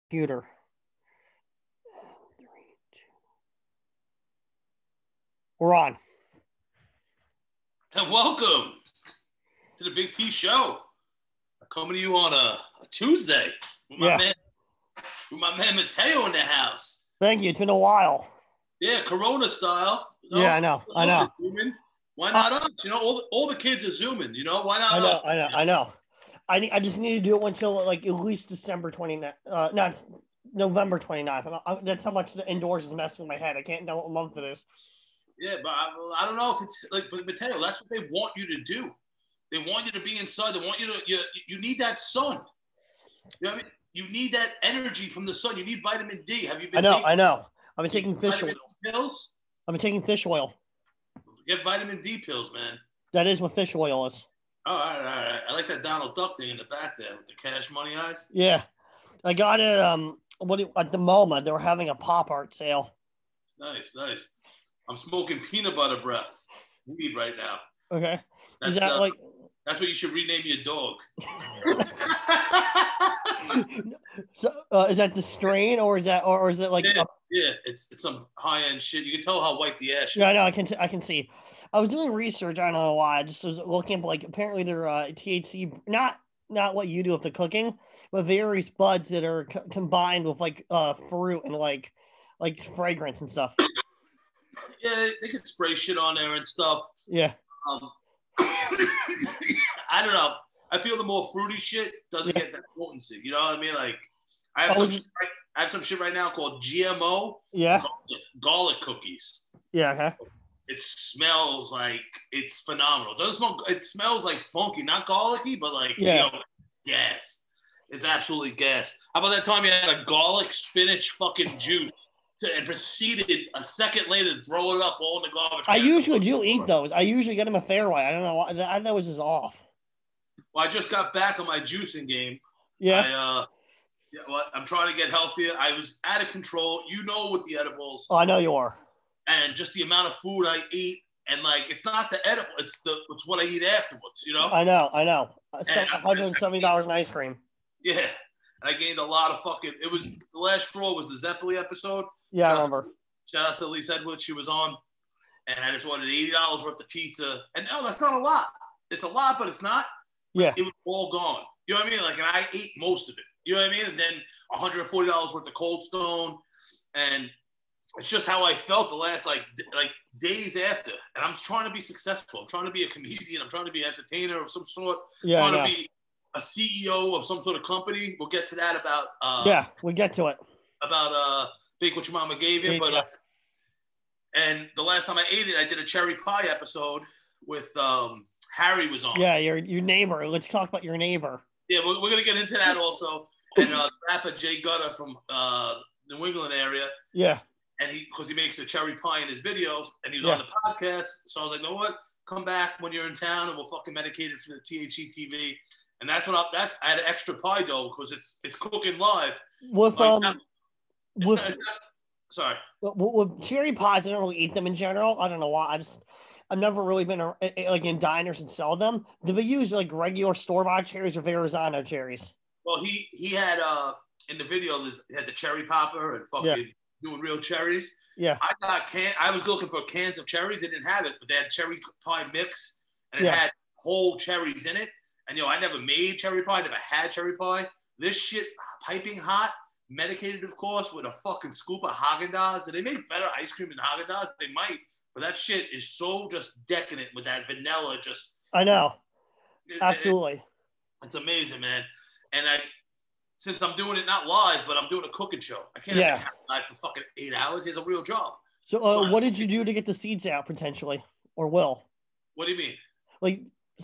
Computer. We're on. And welcome to the Big T Show. Coming to you on a Tuesday with my man Matteo in the house. Thank you. It's been a while. Yeah, Corona style. You know? Yeah, I know. Why not us? You know, all the kids are zooming. You know, why not us? I know. I just need to do it until like at least December 29th. Not November 29th. That's how much the indoors is messing with my head. I can't know what month it is. Yeah, but I don't know if it's like, but Matteo, that's what they want you to do. They want you to be inside. They want you to, you need that sun. You know what I mean? You need that energy from the sun. You need vitamin D. Have you been I know. I've been taking fish oil. Pills? I've been taking fish oil. Get vitamin D pills, man. That is what fish oil is. Oh, all right. I like that Donald Duck thing in the back there with the cash money eyes. Yeah. I got it, at the moment, they were having a pop art sale. Nice. I'm smoking peanut butter breath weed right now. Okay. Is that like... That's what you should rename your dog. So, is that the strain, or is it like? Yeah, it's some high end shit. You can tell how white the ash is. Yeah, I know. I can see. I was doing research. I don't know why. I just was looking up, like, apparently they're THC, not what you do with the cooking, but various buds that are combined with like fruit and like fragrance and stuff. Yeah, they can spray shit on there and stuff. Yeah. I don't know. I feel the more fruity shit doesn't get that potency. You know what I mean? Like, I have some shit right now called GMO. Yeah. Garlic cookies. Yeah. Okay. It smells like it's phenomenal. It smells like funky, not garlicky, but like gas. It's absolutely gas. How about that time you had a garlic spinach fucking juice and proceeded a second later to throw it up all in the garbage? I usually do eat those. I usually get them a fair way. I don't know why. I know it was just off. Well, I just got back on my juicing game. Yeah. I'm trying to get healthier. I was out of control. You know, with the edibles. Oh, I know you are. And just the amount of food I eat, and like, it's not the edible, it's what I eat afterwards. You know. I know. $170 in ice cream. Yeah, and I gained a lot of fucking. It was the last straw was the Zeppeli episode. Yeah, I remember. Shout out to Elise Edwards. She was on, and I just wanted $80 worth of pizza. And no, that's not a lot. It's a lot, but it's not. Yeah. It was all gone. You know what I mean? Like, and I ate most of it. You know what I mean? And then $140 worth of Cold Stone, and it's just how I felt the last like days after. And I'm trying to be successful. I'm trying to be a comedian. I'm trying to be an entertainer of some sort. Yeah. I'm trying to be a CEO of some sort of company. We'll get to that about. We'll get to it. About Bake What Your Mama Gave You, but and the last time I ate it, I did a cherry pie episode with Harry was on. Yeah, your neighbor. Let's talk about your neighbor. Yeah, we're gonna get into that also. And rapper Jay Gutter from New England area. Yeah. And because he makes a cherry pie in his videos, and he was on the podcast. So I was like, you know what? Come back when you're in town, and we'll fucking medicate it for the THE TV. And I had an extra pie dough because it's cooking live. Sorry. With cherry pies, I don't really eat them in general. I don't know why. I've never really been like in diners and sell them. Do they use like regular store-bought cherries or Verrazano cherries? Well, he had in the video he had the cherry popper and fucking doing real cherries. Yeah. I was looking for cans of cherries. They didn't have it, but they had cherry pie mix, and it had whole cherries in it. And I never made cherry pie. Never had cherry pie. This shit piping hot. Medicated, of course, with a fucking scoop of Haagen-Dazs. Do they make better ice cream than Haagen-Dazs? They might, but that shit is so just decadent with that vanilla. I know, absolutely. It's amazing, man. And since I'm doing it not live, but I'm doing a cooking show. I can't have the camera live for fucking 8 hours. He has a real job. So what did you do to get the seeds out potentially, or will? What do you mean? Like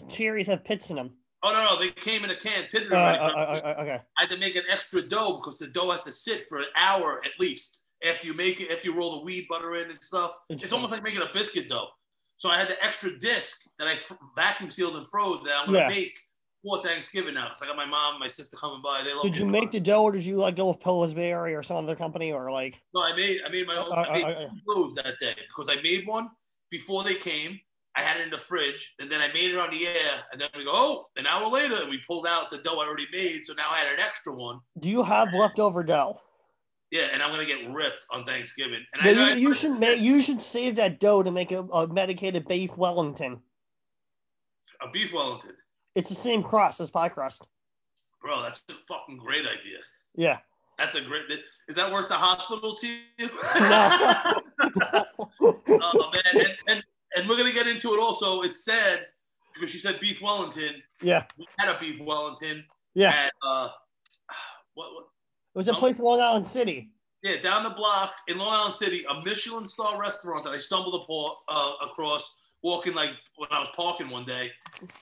cherries have pits in them. Oh, no, they came in a can, pitted already. Okay. I had to make an extra dough because the dough has to sit for an hour at least after you make it, after you roll the weed butter in and stuff. It's almost like making a biscuit dough. So I had the extra disc that I vacuum sealed and froze that I'm going to make for Thanksgiving now. Because I got my mom and my sister coming by. They love Did you make the dough, or did you like go with Pillsbury or some other company, or like? No, I made my own. I made 2 loaves that day because I made one before they came. I had it in the fridge, and then I made it on the air, and then we go, oh, an hour later, and we pulled out the dough I already made, so now I had an extra one. Do you have leftover dough? Yeah, and I'm gonna get ripped on Thanksgiving. And Yeah, you should save that dough to make a medicated beef Wellington. A beef Wellington. It's the same crust as pie crust. Bro, that's a fucking great idea. Yeah. That's a great. Is that worth the hospital to you? No. Oh man, and we're gonna get into it. Also, it's sad because she said beef Wellington. Yeah. We had a beef Wellington. Yeah. At, what? It was a place in Long Island City. Yeah, down the block in Long Island City, a Michelin star restaurant that I stumbled across walking like when I was parking one day,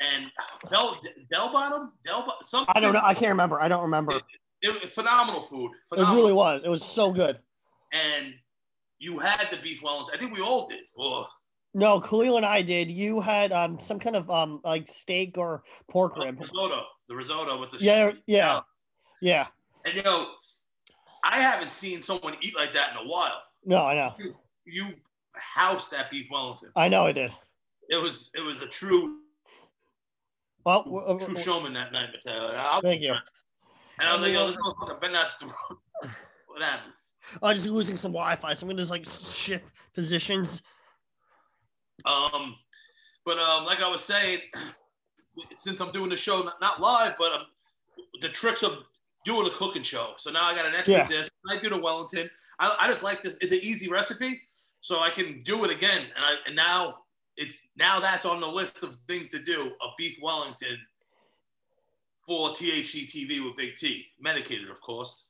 and Del Bottom, something. I don't know. I can't remember. I don't remember. Phenomenal food. Phenomenal. It really was. It was so good. And you had the beef Wellington. I think we all did. Oh. No, Khalil and I did. You had some kind of like steak or pork rib. The risotto with the yeah. And you know, I haven't seen someone eat like that in a while. No, I know. You housed that beef Wellington. I know I did. It was a true showman that night, Matteo. Thank you. And I was like, yo, this motherfucker better not throw. What happened? I'm just losing some Wi-Fi, so I'm gonna just like shift positions. But like I was saying, since I'm doing the show not live, but the tricks of doing a cooking show. So now I got an extra disc. I do the Wellington. I just like this. It's an easy recipe, so I can do it again. And now that's on the list of things to do. A beef Wellington for THC TV with Big T, medicated, of course.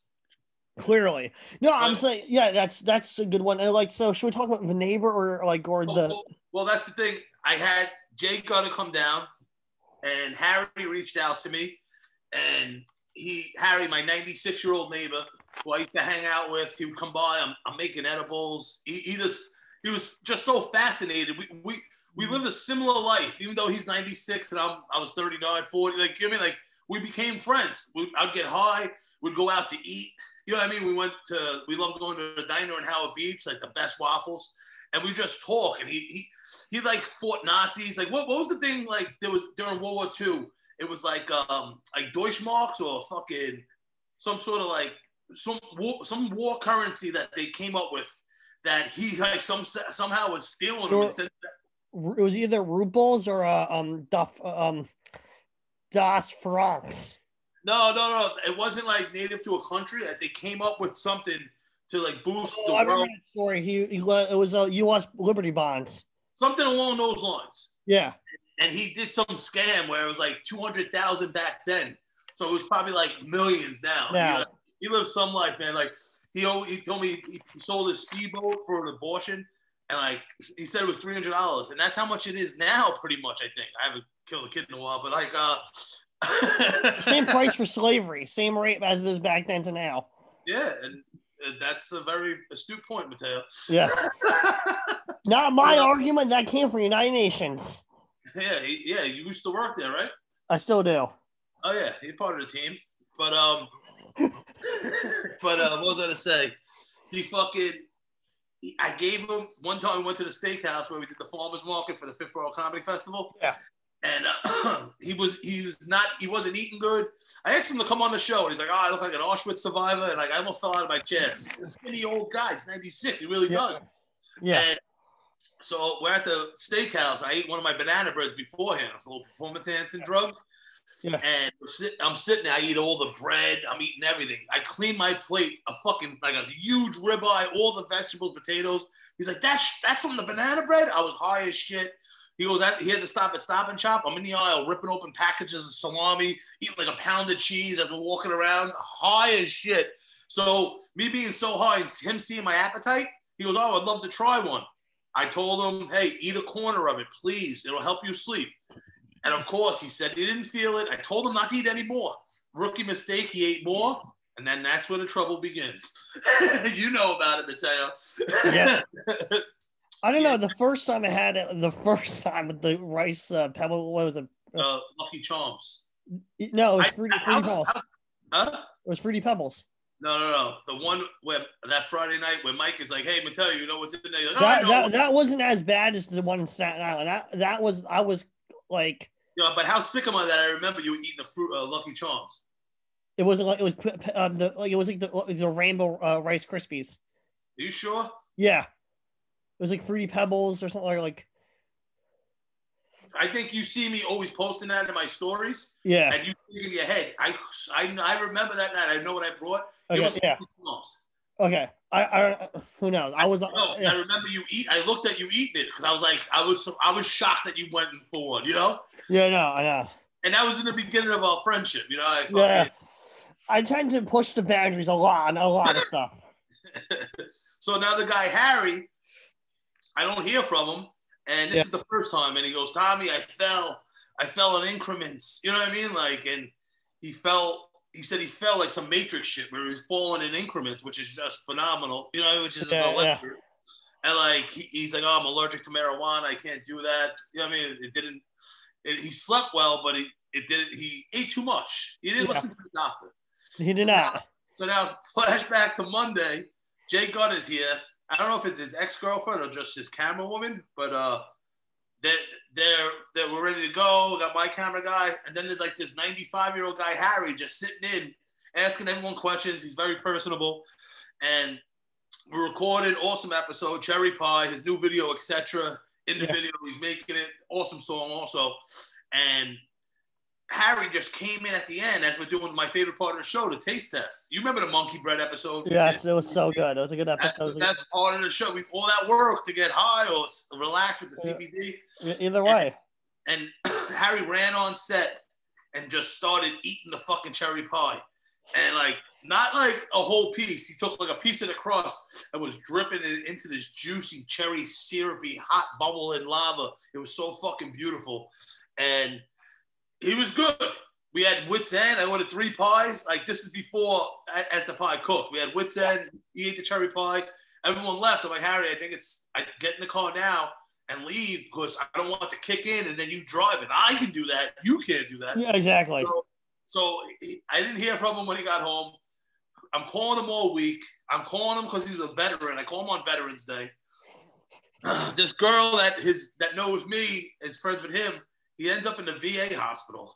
Clearly, no. I'm saying, yeah, that's a good one. And like, so should we talk about the neighbor or the? Well, that's the thing. I had Jay Gutter come down, and Harry reached out to me, and Harry, my 96-year-old neighbor, who I used to hang out with, he would come by. I'm making edibles. He was just so fascinated. We lived a similar life, even though he's 96 and I was 39, 40. Like, you know what I mean? Like, we became friends. I'd get high. We'd go out to eat. You know what I mean? We loved going to the diner in Howard Beach, like the best waffles. And we just talk. And he like fought Nazis. Like, what was the thing? Like, there was during World War II, it was like Deutschmarks or fucking some sort of like some war currency that they came up with that he like somehow was stealing them and sent that. It was either rubles or Das Francs. No. It wasn't like native to a country. They came up with something to like boost the I world. remember that story. It was U.S. Liberty bonds. Something along those lines. Yeah. And he did some scam where it was like 200,000 back then. So it was probably like millions now. Yeah. He lived some life, man. Like he told me he sold his speedboat for an abortion. And like he said it was $300. And that's how much it is now, pretty much, I think. I haven't killed a kid in a while, but like same price for slavery, same rate as it is back then to now. Yeah, and that's a very astute point, Matteo. Yeah. Not my argument. That came from United Nations. Yeah, you used to work there, right? I still do. Oh yeah, you're part of the team. But what was I gonna say? I gave him one time. We went to the steakhouse where we did the farmers market for the Fifth Borough Comedy Festival. Yeah. And he wasn't eating good. I asked him to come on the show, and he's like, "Oh, I look like an Auschwitz survivor," and like I almost fell out of my chair. He's a skinny old guy. He's 96. He really does. Yeah. And so we're at the steakhouse. I ate one of my banana breads beforehand. It's a little performance-enhancing drug. Yeah. And I'm sitting there. I eat all the bread. I'm eating everything. I clean my plate, a huge ribeye, all the vegetables, potatoes. He's like, that's from the banana bread? I was high as shit. He goes, he had to stop at Stop and Shop. I'm in the aisle ripping open packages of salami, eating like a pound of cheese as we're walking around, high as shit. So me being so high and him seeing my appetite, he goes, oh, I'd love to try one. I told him, hey, eat a corner of it, please. It'll help you sleep. And of course, he said he didn't feel it. I told him not to eat any more. Rookie mistake, he ate more. And then that's where the trouble begins. You know about it, Matteo. Yeah. I don't know. The first time I had it, with the rice pebble, what was it? Lucky Charms. No, it was Fruity Pebbles. Huh? It was Fruity Pebbles. No. The one where that Friday night where Mike is like, "Hey, Matteo, you know what's in there?" Like, oh, I know. That wasn't as bad as the one in Staten Island. That was I was like. Yeah, but how sick am I that I remember you eating the fruit Lucky Charms? It wasn't like it was it was like the rainbow Rice Krispies. Are you sure? Yeah, it was like Fruity Pebbles or something like. I think you see me always posting that in my stories. Yeah. And you think in your head, I remember that night. I know what I brought. Okay, it was yeah. Okay. I who knows? I was. I remember you eat. I looked at you eating it because I was like, I was shocked that you went for one. You know? Yeah, no, I know. And that was in the beginning of our friendship. You know? Yeah. I tend to push the boundaries a lot of stuff. So now the guy Harry, I don't hear from him. And this is the first time. And he goes, Tommy, I fell in increments. You know what I mean? Like, and he said he fell like some Matrix shit where he was falling in increments, which is just phenomenal. You know, which is just electric. And like, he's like, oh, I'm allergic to marijuana. I can't do that. You know what I mean? He slept well, but he ate too much. He didn't listen to the doctor. He did not. So now flashback to Monday. Jay Gunn is here. I don't know if it's his ex-girlfriend or just his camera woman, but we're ready to go. We got my camera guy, and then there's like this 95-year-old guy Harry just sitting in, asking everyone questions. He's very personable, and we recorded awesome episode, Cherry Pie, his new video, etc. In the video, he's making it awesome song also, and Harry just came in at the end as we're doing my favorite part of the show, the taste test. You remember the monkey bread episode? Yes, it was so good. It was a good episode. That's part of the show. All that work to get high or relax with the CBD. Either way. And Harry ran on set and just started eating the fucking cherry pie. And like, not like a whole piece. He took like a piece of the crust and was dripping it into this juicy, cherry, syrupy, hot bubble and lava. It was so fucking beautiful. And he was good. We had wits end. I ordered 3 pies. Like, this is before as the pie cooked. We had wits end. He ate the cherry pie. Everyone left. I'm like, Harry, I get in the car now and leave because I don't want it to kick in and then you drive it. I can do that. You can't do that. Yeah, exactly. So I didn't hear from him when he got home. I'm calling him all week. I'm calling him because he's a veteran. I call him on Veterans Day. This girl that knows me is friends with him. He ends up in the VA hospital.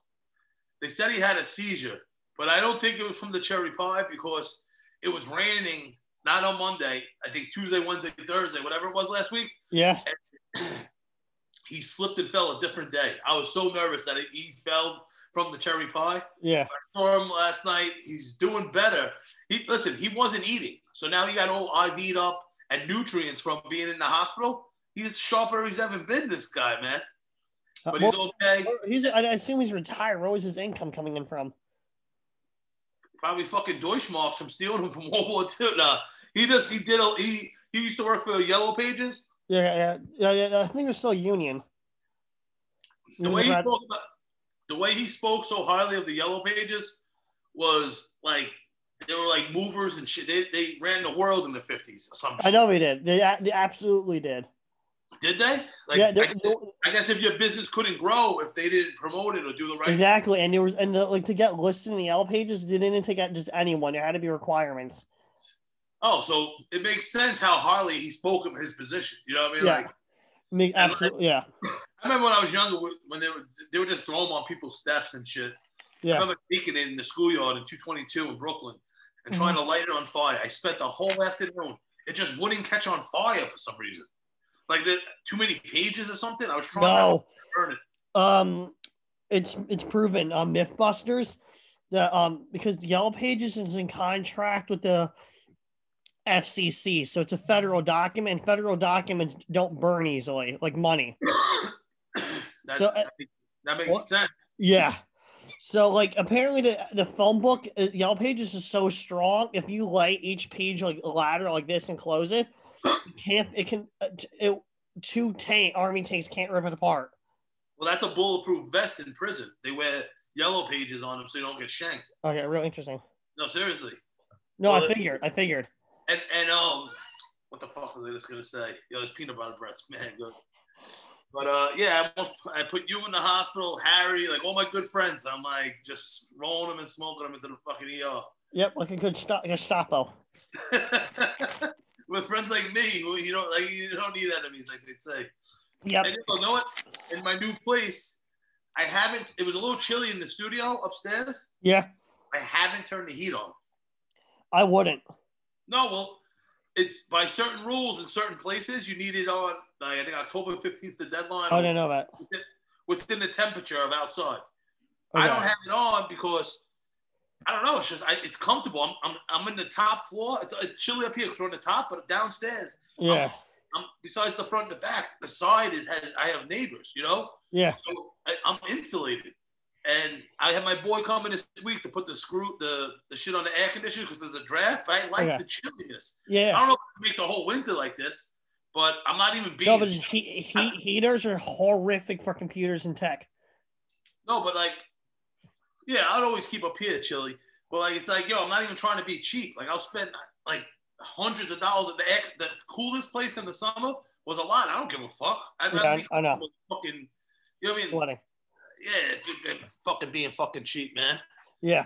They said he had a seizure, but I don't think it was from the cherry pie because it was raining, not on Monday. I think Tuesday, Wednesday, Thursday, whatever it was last week. Yeah. He slipped and fell a different day. I was so nervous that he fell from the cherry pie. Yeah. I saw him last night. He's doing better. He wasn't eating. So now he got all IV'd up and nutrients from being in the hospital. He's sharper he's ever been, this guy, man. But he's okay. I assume he's retired. Where was his income coming in from? Probably fucking Deutschmarks from stealing them from World War II. Nah, he used to work for Yellow Pages. Yeah. I think it's still Union. The way he spoke so highly of the Yellow Pages was like they were like movers and shit. They ran the world in the 50s or something. I know he did. They absolutely did. Did they? Like, yeah, I guess if your business couldn't grow if they didn't promote it or do the right exactly, and to get listed in the Yellow Pages, they didn't take out just anyone. There had to be requirements. Oh, so it makes sense how highly he spoke of his position. You know what I mean? Yeah. Absolutely, yeah. I remember when I was younger, when they would just throw them on people's steps and shit. Yeah. I remember taking it in the schoolyard in 222 in Brooklyn and trying to light it on fire. I spent the whole afternoon. It just wouldn't catch on fire for some reason. Like too many pages or something. I was trying to burn it. It's proven on MythBusters that because the Yellow Pages is in contract with the FCC, so it's a federal document. And federal documents don't burn easily, like money. That makes sense. Yeah. So like apparently the phone book Yellow Pages is so strong. If you lay each page like a ladder like this and close it. Army tanks can't rip it apart. Well, that's a bulletproof vest in prison. They wear Yellow Pages on them so you don't get shanked. Okay, real interesting. No, seriously. No, well, I figured. And what the fuck was I just gonna say? This peanut butter bread's man good. But I put you in the hospital, Harry, like all my good friends. I'm like just rolling them and smoking them into the fucking ER. Yep, like a good Gestapo. With friends like me, you don't need enemies, like they say. Yep. And you know what? In my new place, it was a little chilly in the studio upstairs. Yeah. I haven't turned the heat on. I wouldn't. No, well, it's by certain rules in certain places, you need it on, I think October 15th, the deadline. I didn't know that. Within the temperature of outside. Okay. I don't have it on because I don't know. It's just it's comfortable. I'm in the top floor. It's chilly up here because we're on the top, but downstairs, yeah. I'm besides the front and the back, the side I have neighbors. You know. Yeah. So I'm insulated, and I have my boy coming this week to put the shit on the air conditioner because there's a draft. But I like the chilliness. Yeah. I don't know if I can make the whole winter like this, but I'm not even being. No, but heaters are horrific for computers and tech. No, but like. Yeah, I'd always keep up here chilly. But like it's like, yo, I'm not even trying to be cheap. Like I'll spend like hundreds of dollars at the coolest place in the summer was a lot. I don't give a fuck. I'd rather be fucking, you know what I mean? Sweating. Yeah, fucking being fucking cheap, man. Yeah.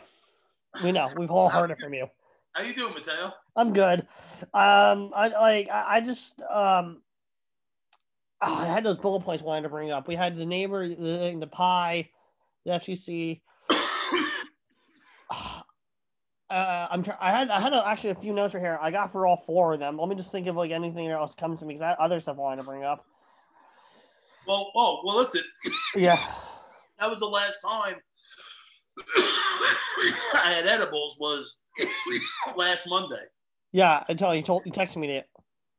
We know. We've all heard it from you. How you doing, Matteo? I'm good. I had those bullet points I wanted to bring up. We had the neighbor, the pie, the FCC. I had actually a few notes right here. I got for all four of them. Let me just think of like anything else comes to me because other stuff I wanted to bring up. Well, listen. Yeah. That was the last time I had edibles was last Monday. Yeah, you texted me that.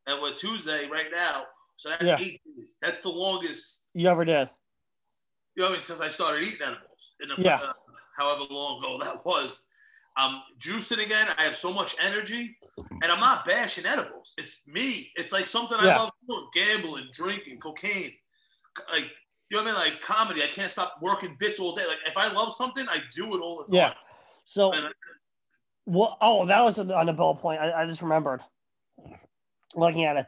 And we're Tuesday right now, so that's 8 days. That's the longest you ever did. You know what I mean? Since I started eating edibles, however long ago that was. I'm juicing again. I have so much energy, and I'm not bashing edibles. It's me. It's like something I love doing: gambling, drinking, cocaine. Like, you know what I mean? Like comedy. I can't stop working bits all day. Like if I love something, I do it all the time. Yeah. So, that was on the bullet point. I just remembered looking at it.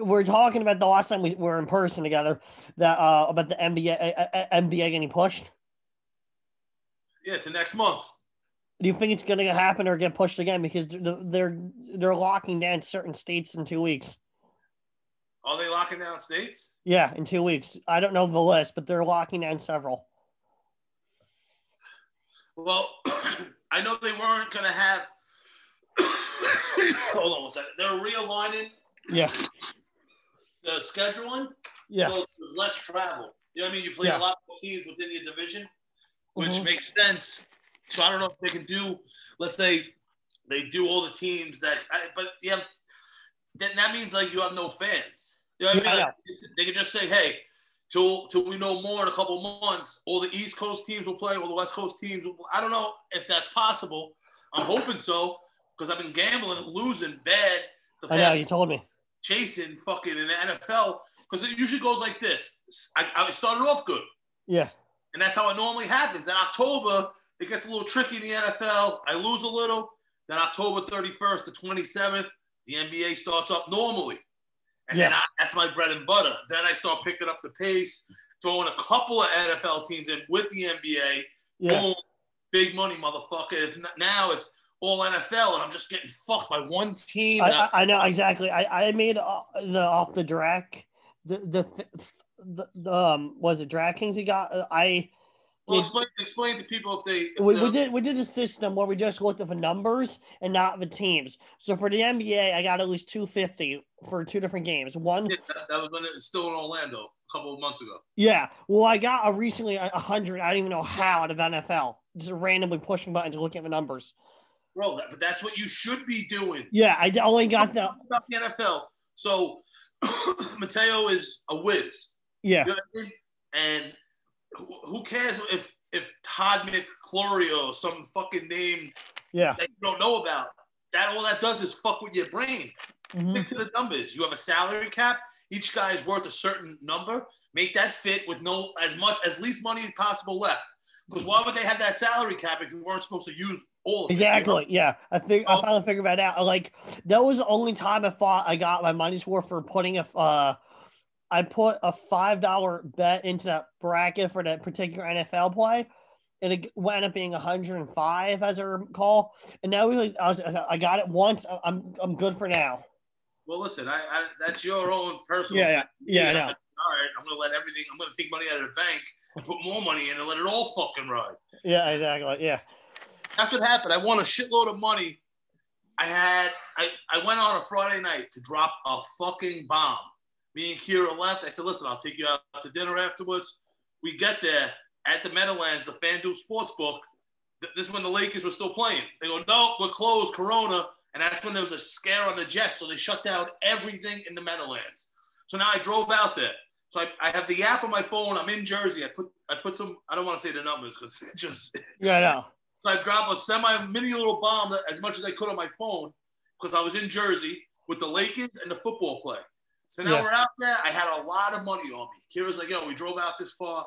We're talking about the last time we were in person together that about the NBA getting pushed. Yeah, to next month. Do you think it's going to happen or get pushed again because they're locking down certain states in 2 weeks? Are they locking down states? Yeah, in 2 weeks. I don't know the list, but they're locking down several. Well, I know they weren't going to have. Hold on one second. They're realigning. Yeah. The scheduling. Yeah. So there's less travel. You know what I mean? You play a lot of teams within your division, which makes sense. So I don't know if they can do. Let's say they do all the teams that. But you have. That means like you have no fans. You know what I mean? Like, they can just say, hey. Till we know more in a couple months, all the East Coast teams will play, all the West Coast teams will play. I don't know if that's possible. I'm hoping so because I've been gambling and losing bad. I know, you told me. Chasing fucking in the NFL because it usually goes like this. I started off good. Yeah. And that's how it normally happens. In October, it gets a little tricky in the NFL. I lose a little. Then October 31st to 27th, the NBA starts up normally. And then that's my bread and butter. Then I start picking up the pace, throwing a couple of NFL teams in with the NBA. Yeah. Boom, big money, motherfucker. Now it's all NFL, and I'm just getting fucked by one team. I know exactly. I made off the draft. Was it DraftKings he got? Well, explain to people we did a system where we just looked at the numbers and not the teams. So for the NBA, I got at least $250 for two different games. One that was when it was still in Orlando a couple of months ago. Yeah, well, I got recently 100. I don't even know how out of NFL, just randomly pushing buttons and looking at the numbers. Bro, but that's what you should be doing. Yeah, I only got the NFL. So Matteo is a whiz. Yeah, you know what I mean? And who cares if Todd McClorio, some fucking name that you don't know about? That all that does is fuck with your brain. Stick to the numbers. You have a salary cap. Each guy is worth a certain number. Make that fit with as least money as possible left. Because why would they have that salary cap if you weren't supposed to use all of it? Exactly. You know? Yeah, I finally figured that out. Like that was the only time I thought I got my money's worth for putting I put a $5 bet into that bracket for that particular NFL play, and it wound up being 105 as I recall. And now I got it once. I'm good for now. Well, listen, I that's your own personal thing. Yeah. All right, I'm gonna let everything. I'm gonna take money out of the bank and put more money in and let it all fucking ride. Yeah, exactly. Yeah, that's what happened. I won a shitload of money. I went on a Friday night to drop a fucking bomb. Me and Kira left. I said, listen, I'll take you out to dinner afterwards. We get there at the Meadowlands, the FanDuel Sportsbook. This is when the Lakers were still playing. They go, no, we're closed, Corona. And that's when there was a scare on the Jets. So they shut down everything in the Meadowlands. So now I drove out there. So I have the app on my phone. I'm in Jersey. I put some, I don't want to say the numbers because it just. Yeah, no. So I dropped a mini little bomb as much as I could on my phone because I was in Jersey with the Lakers and the football play. So now we're out there. I had a lot of money on me. Kira's like, yo, we drove out this far.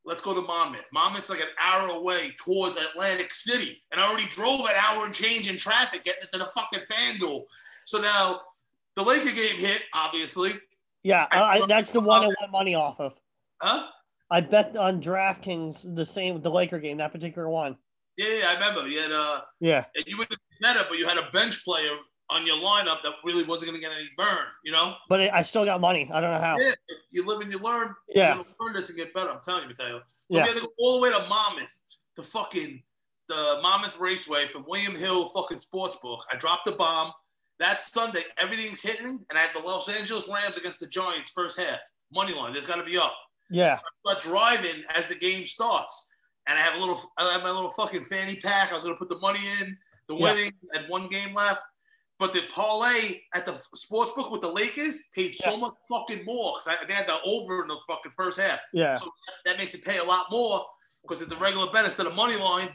Let's go to Monmouth. Monmouth's like an hour away towards Atlantic City. And I already drove an hour and change in traffic getting it to the fucking FanDuel. So now the Laker game hit, obviously. Yeah, that's the one I won money off of. Huh? I bet on DraftKings the same with the Laker game, that particular one. Yeah, I remember. You had and you wouldn't have bet it, but you had a bench player on your lineup that really wasn't going to get any burn, you know? But I still got money. I don't know how. Yeah, you live and you learn. Yeah. You learn this and get better. I'm telling you, Matteo. So we had to go all the way to Monmouth, to the Monmouth Raceway from William Hill fucking Sportsbook. I dropped the bomb. That Sunday, everything's hitting, and I had the Los Angeles Rams against the Giants first half. Money line. There's got to be up. Yeah. So I start driving as the game starts. And I have my little fucking fanny pack. I was going to put the money in, the winnings, and one game left. But the parlay at the sports book with the Lakers paid so much fucking more because they had the over in the fucking first half. Yeah. So that makes it pay a lot more because it's a regular bet instead of money line.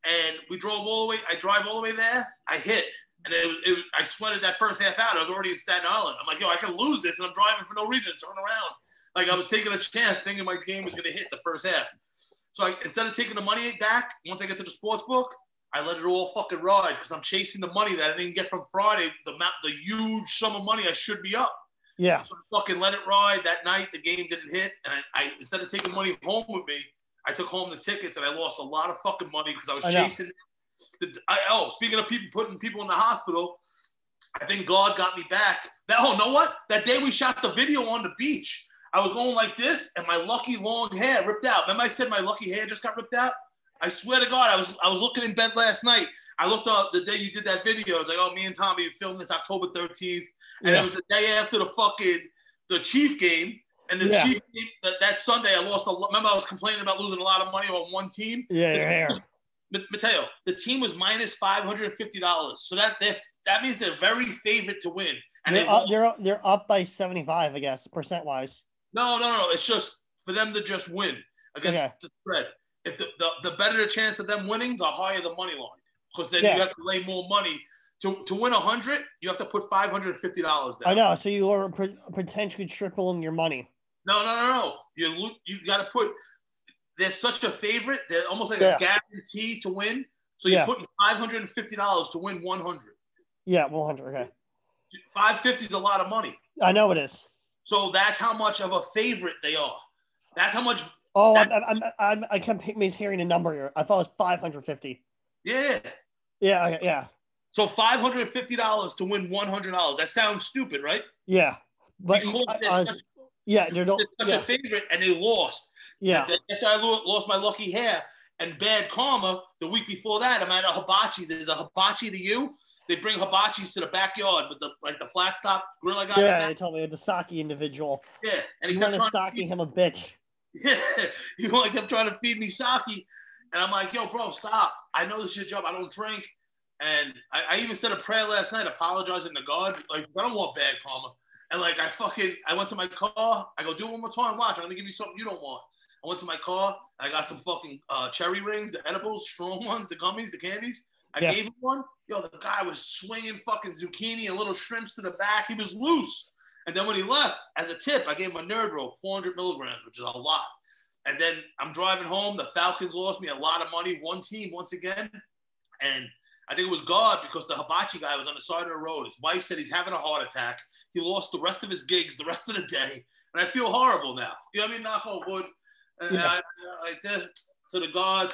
And we drove all the way. I drive all the way there. I hit. And I sweated that first half out. I was already in Staten Island. I'm like, yo, I can lose this. And I'm driving for no reason. Turn around. Like I was taking a chance thinking my game was going to hit the first half. So instead of taking the money back, once I get to the sports book, I let it all fucking ride because I'm chasing the money that I didn't get from Friday, the huge sum of money I should be up. Yeah. So I fucking let it ride. That night, the game didn't hit. And I instead of taking money home with me, I took home the tickets and I lost a lot of fucking money because I was chasing. Speaking of putting people in the hospital, I think God got me back. Know what? That day we shot the video on the beach. I was going like this, and my lucky long hair ripped out. Remember I said my lucky hair just got ripped out? I swear to God, I was looking in bed last night. I looked up the day you did that video. I was like, oh, me and Tommy filmed this October 13th. And it was the day after the Chief game. And the Chief game, that Sunday, I lost remember I was complaining about losing a lot of money on one team? Yeah. Matteo, the team was minus $550. So that means they're very favorite to win. And they're up by 75, I guess, percent-wise. No. It's just for them to just win against the spread. If the better the chance of them winning, the higher the money line. Because then you have to lay more money. To win 100, you have to put $550 down. I know. So you are potentially tripling your money. No. You got to put. They're such a favorite. They're almost like a guarantee to win. So you're putting $550 to win 100. Yeah, 100. Okay. $550 is a lot of money. I know it is. So that's how much of a favorite they are. That's how much. Oh, I kept mishearing a number here. I thought it was 550. Yeah. Yeah. So $550 to win $100. That sounds stupid, right? Yeah. But because they're such a favorite, and they lost. Yeah. After I lost my lucky hair and bad karma, the week before that, I'm at a hibachi. There's a hibachi to you. They bring hibachis to the backyard with the flat top grill I got. Yeah, they told me the sake individual. Yeah, and he kept trying to him a bitch. Yeah, he kept trying to feed me sake, and I'm like, yo, bro, stop. I know this is your job. I don't drink, and I even said a prayer last night, apologizing to God. Like, I don't want bad karma. And like, I went to my car. I go, do it one more time. Watch, I'm gonna give you something you don't want. I went to my car. I got some fucking cherry rings, the edibles, strong ones, the gummies, the candies. I gave him one. Yo, the guy was swinging fucking zucchini and little shrimps to the back. He was loose. And then when he left, as a tip, I gave him a nerd rope, 400 milligrams, which is a lot. And then I'm driving home. The Falcons lost me a lot of money. One team, once again. And I think it was God because the hibachi guy was on the side of the road. His wife said he's having a heart attack. He lost the rest of his gigs the rest of the day. And I feel horrible now. You know what I mean? Knock on wood. And to the gods,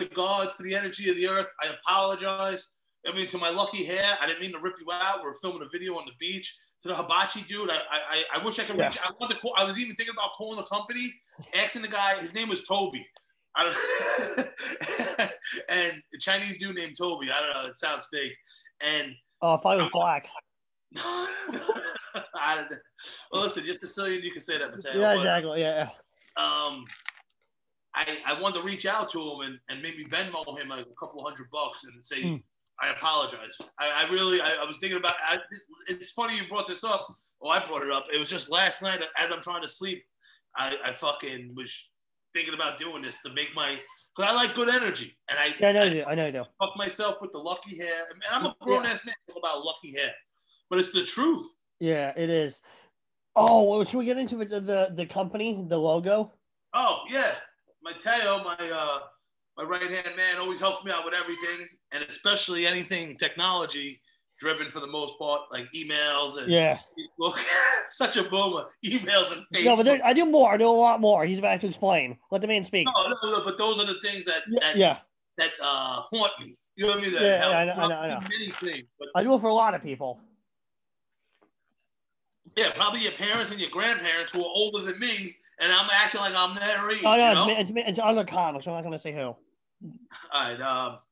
to the energy of the earth. I apologize. I mean, to my lucky hair, I didn't mean to rip you out. We're filming a video on the beach. To the hibachi dude, I wish I could reach. I wanted to call. I was even thinking about calling the company, asking the guy. His name was Toby. I don't. And the Chinese dude named Toby. I don't know. It sounds fake. And if I was black. Well, listen, you're Sicilian. You can say that, Matteo. Yeah, exactly. Yeah. I wanted to reach out to him and maybe Venmo him like a couple of $100 and say. I apologize. I was thinking about. It's funny you brought this up. Oh, I brought it up. It was just last night as I'm trying to sleep. I fucking was thinking about doing this to make my. Because I like good energy, and I know you do. Fuck myself with the lucky hair, and I'm a grown ass man about lucky hair, but it's the truth. Yeah, it is. Oh, well, should we get into the company, the logo? Oh yeah, Matteo, my right-hand man always helps me out with everything, and especially anything technology-driven for the most part, like emails and Facebook. Such a boomer. Emails and Facebook. No, but I do more. I do a lot more. He's about to explain. Let the man speak. No, but those are the things that haunt me. You know what I mean? I know. Many things. But, I do it for a lot of people. Yeah, probably your parents and your grandparents who are older than me, and I'm acting like I'm their age. Oh, no, it's other comics. I'm not going to say who. All right.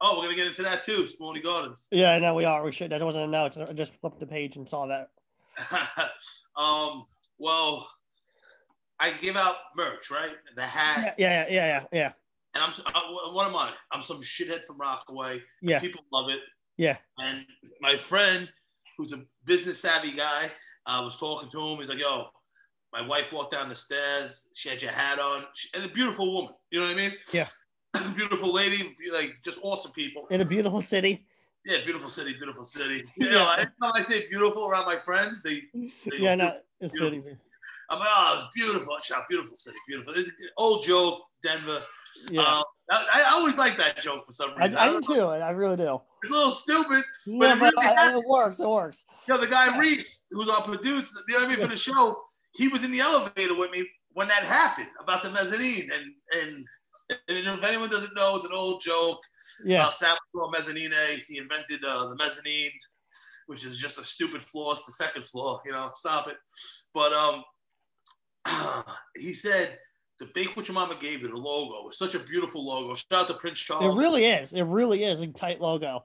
We're going to get into that too, Smolny Gardens. Yeah, no, we are. We should. That wasn't a note. I just flipped the page and saw that. Well, I give out merch, right? The hats. Yeah. And what am I? I'm some shithead from Rockaway. Yeah. People love it. Yeah. And my friend, who's a business savvy guy, I was talking to him. He's like, yo, my wife walked down the stairs. She had your hat on. And a beautiful woman. You know what I mean? Yeah. Beautiful lady, like just awesome people. In a beautiful city. Yeah, beautiful city. You know, anytime I say beautiful around my friends, they yeah, no, it's beautiful. City. I'm like, oh, it's beautiful. Beautiful city, beautiful. It's an old joke, Denver. Yeah. I always like that joke for some reason. I do too. I really do. It's a little stupid, but it works. It works. You know, the guy Reese, who's our producer, you know what I mean, for the show, he was in the elevator with me when that happened about the mezzanine, and if anyone doesn't know, it's an old joke about Salvatore Mezzanine. He invented the mezzanine, which is just a stupid floor. It's the second floor, you know, stop it. But he said the Bake What Your Mama Gave You, the logo, was such a beautiful logo. Shout out to Prince Charles. It really is a tight logo.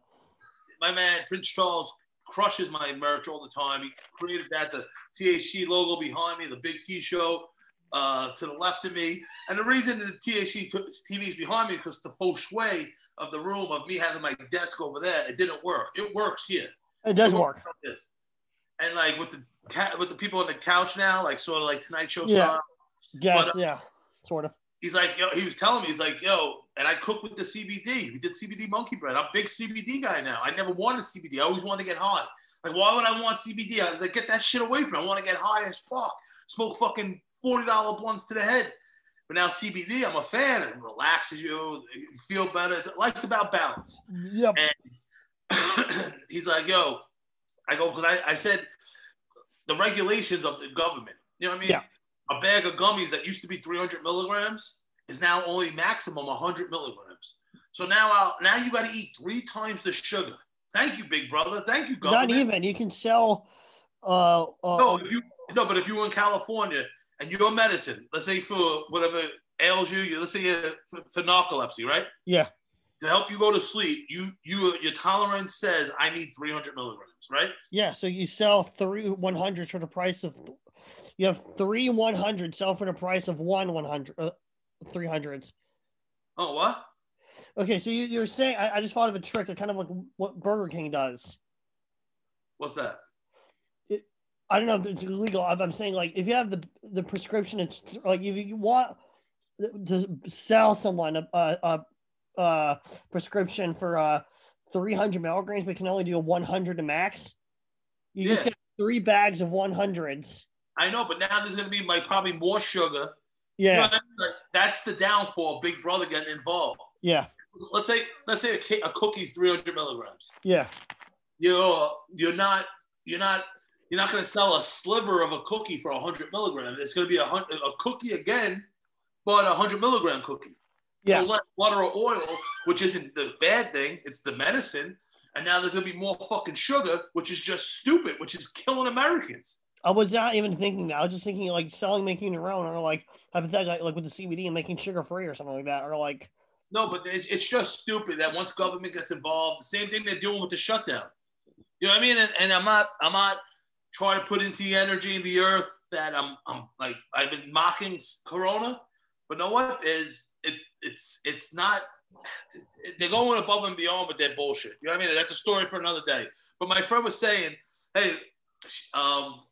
My man, Prince Charles, crushes my merch all the time. He created that, the THC logo behind me, the Big T Show. To the left of me. And the reason the THC TV is behind me is because the feng shui of the room of me having my desk over there, it didn't work. It works here. It does work. Like and like with the people on the couch now, like sort of like Tonight Show style. Yes, but, sort of. He's like, yo, he was telling me, he's like, yo, and I cook with the CBD. We did CBD monkey bread. I'm a big CBD guy now. I never wanted CBD. I always wanted to get high. Like, why would I want CBD? I was like, get that shit away from me. I want to get high as fuck. Smoke fucking $40 blunts to the head. But now CBD, I'm a fan. It relaxes you. You feel better. Life's about balance. Yep. And he's like, yo, I go, because I said the regulations of the government. You know what I mean? Yeah. A bag of gummies that used to be 300 milligrams is now only maximum 100 milligrams. So now you got to eat 3 times the sugar. Thank you, big brother. Thank you, government. Not even. You can sell. But if you were in California and your medicine, let's say for whatever ails you, let's say for narcolepsy, right? Yeah. To help you go to sleep, your tolerance says I need 300 milligrams, right? Yeah. So you sell 3 100s for the price of. You have 3 100 sell for the price of 1 100 300s. Oh, what? Okay, so you're saying I just thought of a trick that kind of like what Burger King does. What's that? I don't know if it's illegal. I'm saying like if you have the prescription, it's like if you want to sell someone a prescription for 300 milligrams, but can only do a 100 to max. You just get 3 bags of 100s. I know, but now there's going to be probably more sugar. Yeah, you know, that's the downfall. Big Brother getting involved. Yeah. Let's say a cookie's 300 milligrams. Yeah. You're not going to sell a sliver of a cookie for 100 milligrams. It's going to be a cookie again, but a 100 milligram cookie. Yeah. So less butter or oil, which isn't the bad thing, it's the medicine. And now there's gonna be more fucking sugar, which is just stupid, which is killing Americans. I was not even thinking that. I was just thinking like selling, making your own, or like hypothetically, like with the CBD and making sugar free or something like that, or like. No, but it's just stupid that once government gets involved, the same thing they're doing with the shutdown. You know what I mean? And I'm not trying to put into the energy in the earth that I'm like I've been mocking Corona, but know what it's not. They're going above and beyond, but they're bullshit. You know what I mean? That's a story for another day. But my friend was saying, hey,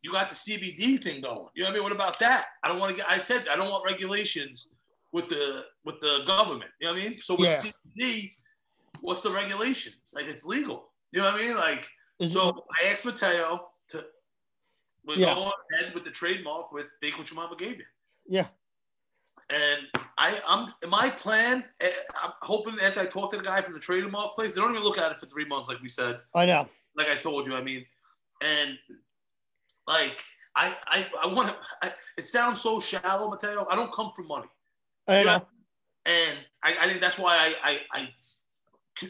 you got the CBD thing going. You know what I mean? What about that? I said I don't want regulations with the government. You know what I mean? So with CBD, what's the regulations? Like it's legal. You know what I mean? Like so I asked Matteo to go ahead with the trademark with Bake What Your Mama Gave You. Yeah. And I'm my plan. I'm hoping after I talk to the guy from the trademark place, they don't even look at it for 3 months, like we said. I know. Like I told you, I mean, and like I want to. It sounds so shallow, Matteo. I don't come from money. I know. And I think that's why I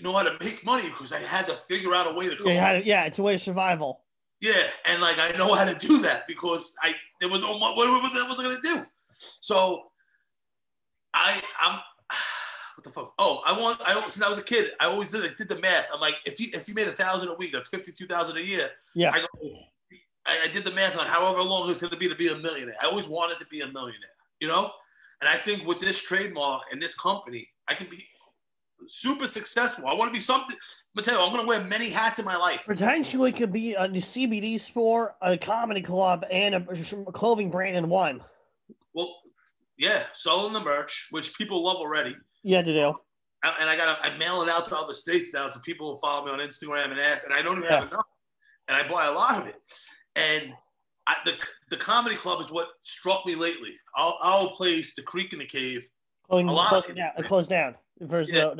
know how to make money because I had to figure out a way to come. Yeah, it's a way of survival. Yeah, and like I know how to do that because there was no what was I gonna do? So I'm what the fuck? Oh, since I was a kid, I always did the math. I'm like, if you made $1,000 a week, that's $52,000 a year. Yeah. I did the math on however long it's going to be a millionaire. I always wanted to be a millionaire, you know? And I think with this trademark and this company, I can be super successful. I want to be something. Matteo, I'm going to wear many hats in my life. Potentially could be a CBD store, a comedy club, and a clothing brand in one. Well, yeah, selling the merch, which people love already. Yeah, they do. And I mail it out to other states now to people who follow me on Instagram and ask, and I don't even have enough. And I buy a lot of it. And the comedy club is what struck me lately. Our place, the Creek in the Cave, closed down. Instead,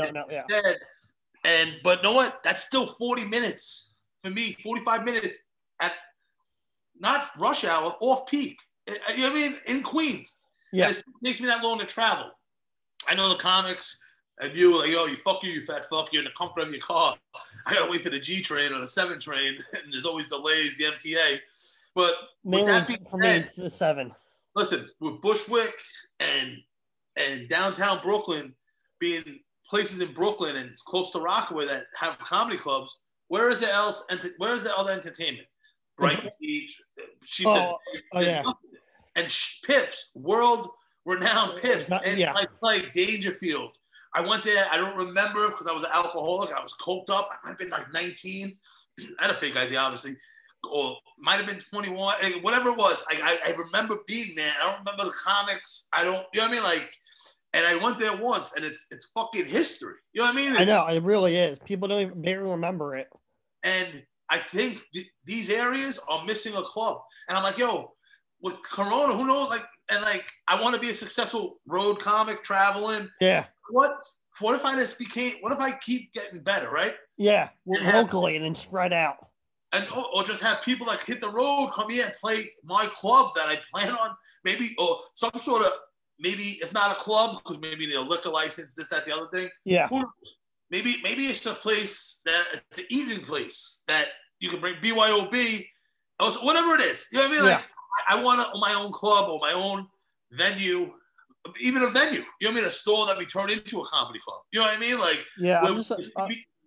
but know what? That's still 40 minutes for me. 45 minutes at not rush hour, off peak. You know what I mean? In Queens. Yeah, and it takes me that long to travel. I know the comics. And you were like, yo, you fat fuck, you're in the comfort of your car. I gotta wait for the G train or the 7 train, and there's always delays, the MTA. But with that being said, it's the 7. Listen, with Bushwick and downtown Brooklyn being places in Brooklyn and close to Rockaway that have comedy clubs, where is the other entertainment? Brighton Beach, and Pips, world-renowned Pips, I like Dangerfield. I went there. I don't remember because I was an alcoholic. I was coked up. I might have been like 19. I had a fake ID, obviously, or might have been 21. Whatever it was, I remember being there. I don't remember the comics. I don't, you know what I mean? Like, and I went there once, and it's fucking history. You know what I mean? I know it really is. People don't even barely remember it. And I think these areas are missing a club. And I'm like, yo, with Corona, who knows? Like, and like, I want to be a successful road comic traveling. Yeah. What if I just what if I keep getting better, right? Yeah, locally and then spread out. And or just have people like hit the road, come here and play my club that I plan on, maybe, or some sort of, maybe if not a club, because maybe they'll liquor license, this, that, the other thing. Yeah. Maybe it's a place it's an eating place that you can bring BYOB, or whatever it is. You know what I mean? Like, I want my own club or my own venue. Even a venue, you know what I mean? A store that we turn into a comedy club. You know what I mean? Like,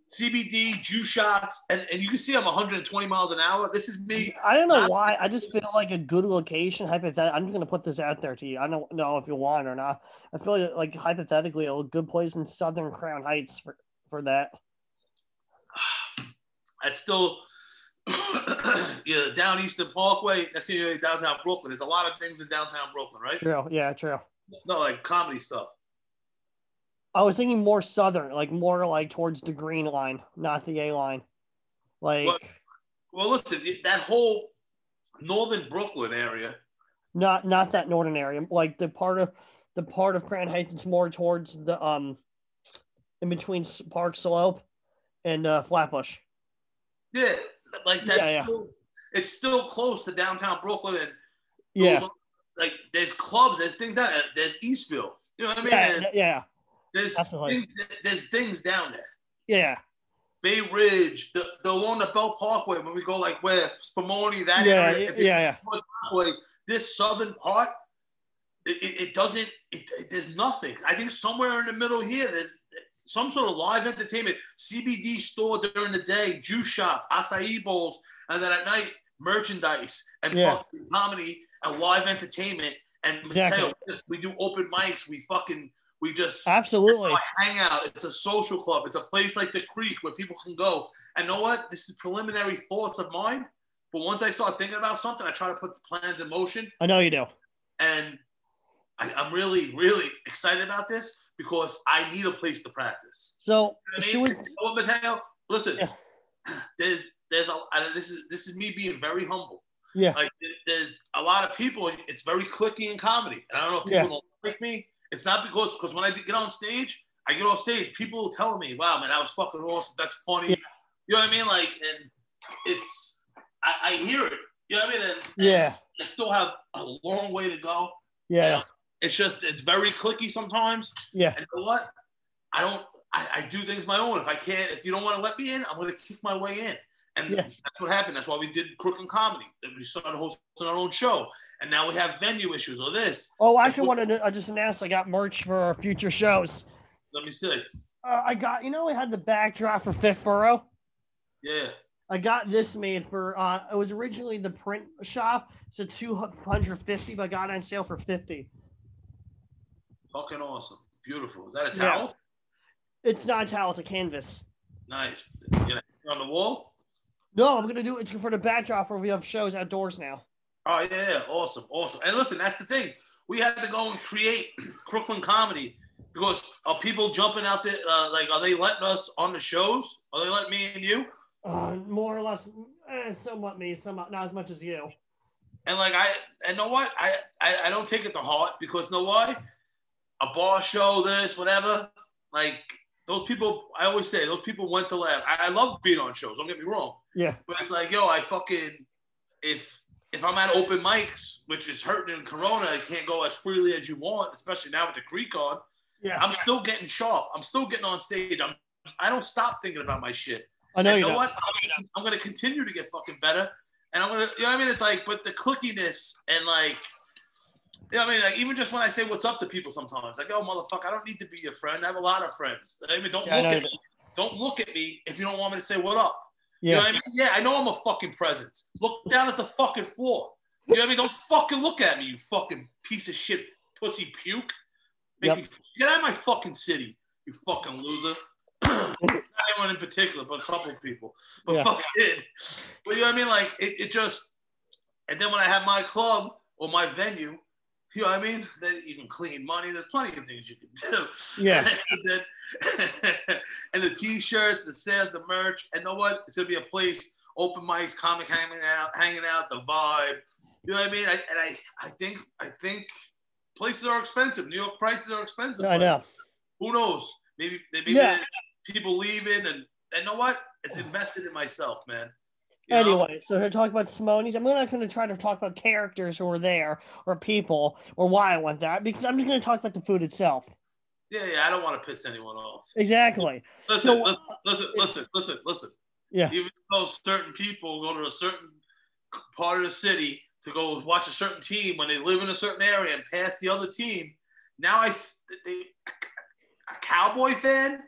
CBD, juice shots, and you can see I'm 120 miles an hour. This is me. I don't know why. I just feel like a good location, hypothetically. I'm just going to put this out there to you. I don't know if you want or not. I feel like hypothetically, a good place in Southern Crown Heights for that. That's still down Eastern Parkway. Next thing you know, downtown Brooklyn. There's a lot of things in downtown Brooklyn, right? True. Yeah, true. No, like comedy stuff. I was thinking more southern, like more like towards the Green Line, not the A line. Like, well, listen, that whole northern Brooklyn area. Not that northern area. Like the part of Crown Heights, it's more towards the in between Park Slope and Flatbush. Yeah, like that's it's still close to downtown Brooklyn and like there's clubs, there's things there's Eastville. You know what I mean? Yeah. Absolutely. there's things down there. Yeah. Bay Ridge, the along the Belt Parkway, when we go like where Spumoni, that Yeah, area. yeah. Parkway, this southern part, it doesn't. There's nothing. I think somewhere in the middle here, there's some sort of live entertainment, CBD store during the day, juice shop, acai bowls, and then at night merchandise and fucking comedy and live entertainment. And Matteo, we do open mics. We just absolutely hang out. It's a social club. It's a place like the Creek where people can go. And know what? This is preliminary thoughts of mine. But once I start thinking about something, I try to put the plans in motion. I know you do. And I'm really, really excited about this because I need a place to practice. So, you know what I mean? Matteo, listen, there's this is me being very humble. Yeah. Like there's a lot of people. It's very cliquey in comedy, and I don't know if people don't like me. It's not because when I get on stage, I get off stage. People tell me, "Wow, man, that was fucking awesome. That's funny." Yeah. You know what I mean? Like, and it's I hear it. You know what I mean? And I still have a long way to go. Yeah. You know? It's very cliquey sometimes. Yeah. And you know what? I do things my own. If you don't want to let me in, I'm going to kick my way in. And that's what happened. That's why we did Crooklyn Comedy. We started hosting our own show. And now we have venue issues or this. Oh, I just announced I got merch for our future shows. Let me see. I got, we had the backdrop for Fifth Borough. Yeah. I got this made for, it was originally the print shop. So $250, but I got it on sale for $50. Fucking awesome. Beautiful. Is that a towel? Yeah. It's not a towel. It's a canvas. Nice. You on the wall? No, I'm going to do it for the backdrop where we have shows outdoors now. Oh, yeah. Awesome. Awesome. And listen, that's the thing. We had to go and create Crooklyn Comedy because are people jumping out there? Are they letting us on the shows? Are they letting me and you? More or less. Somewhat me, somewhat not as much as you. And you know what? I don't take it to heart because you know why? A bar show, this, whatever. Like those people, I always say those people went to laugh. I love being on shows. Don't get me wrong. Yeah. But it's like, yo, if I'm at open mics, which is hurting in Corona, I can't go as freely as you want, especially now with the Creek on. Yeah. I'm still getting sharp. I'm still getting on stage. I don't stop thinking about my shit. I know you know what? I'm gonna continue to get fucking better. And I'm gonna, you know what I mean? It's like, but the clickiness and like, you know what I mean? Like, even just when I say what's up to people sometimes, like, oh, motherfucker, I don't need to be your friend. I have a lot of friends. I mean, don't look at me. Don't look at me if you don't want me to say what up. Yeah. You know what I mean? Yeah, I know I'm a fucking presence. Look down at the fucking floor. You know what I mean? Don't fucking look at me, you fucking piece of shit, pussy puke. Get out of my fucking city, you fucking loser. Not anyone in particular, but a couple of people. But fuck it. But you know what I mean? Like, it just, and then when I have my club or my venue, you know what I mean? Then you can clean money. There's plenty of things you can do. Yeah. And the T-shirts, the sales, the merch. And you know what? It's going to be a place, open mics, comic hanging out, the vibe. You know what I mean? I think places are expensive. New York prices are expensive. I know. Who knows? Maybe people leaving. And you know what? It's invested in myself, man. Anyway, so to talk about Simone's, I'm not going to try to talk about characters who were there or people or why I went there because I'm just going to talk about the food itself. Yeah, I don't want to piss anyone off. Exactly. Listen. Yeah. Even though certain people go to a certain part of the city to go watch a certain team when they live in a certain area and pass the other team, now a Cowboy fan?